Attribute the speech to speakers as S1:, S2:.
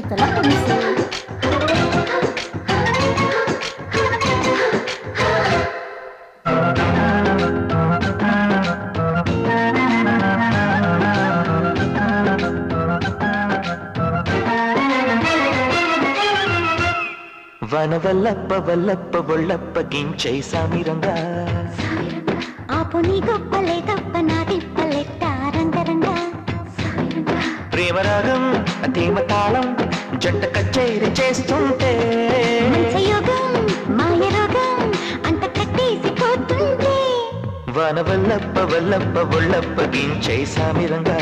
S1: శీతల పులుసు.
S2: వనవల్లప్ప వల్లప్ప ఒళ్ళప్ప గించై సామిరంగా
S1: ఆపు నీ గొప్పలే తప్ప నా తిప్పలెట్ట రంగరంగా
S2: ప్రేమరాగం ధీమ తాళం జంట కచేరి చేస్తుంటే
S1: యోగం మాయ రోగం అంత కట్టేసి పోతుంటే
S2: వనవల్లప్ప వల్లప్ప ఒళ్ళప్ప గించై సామిరంగా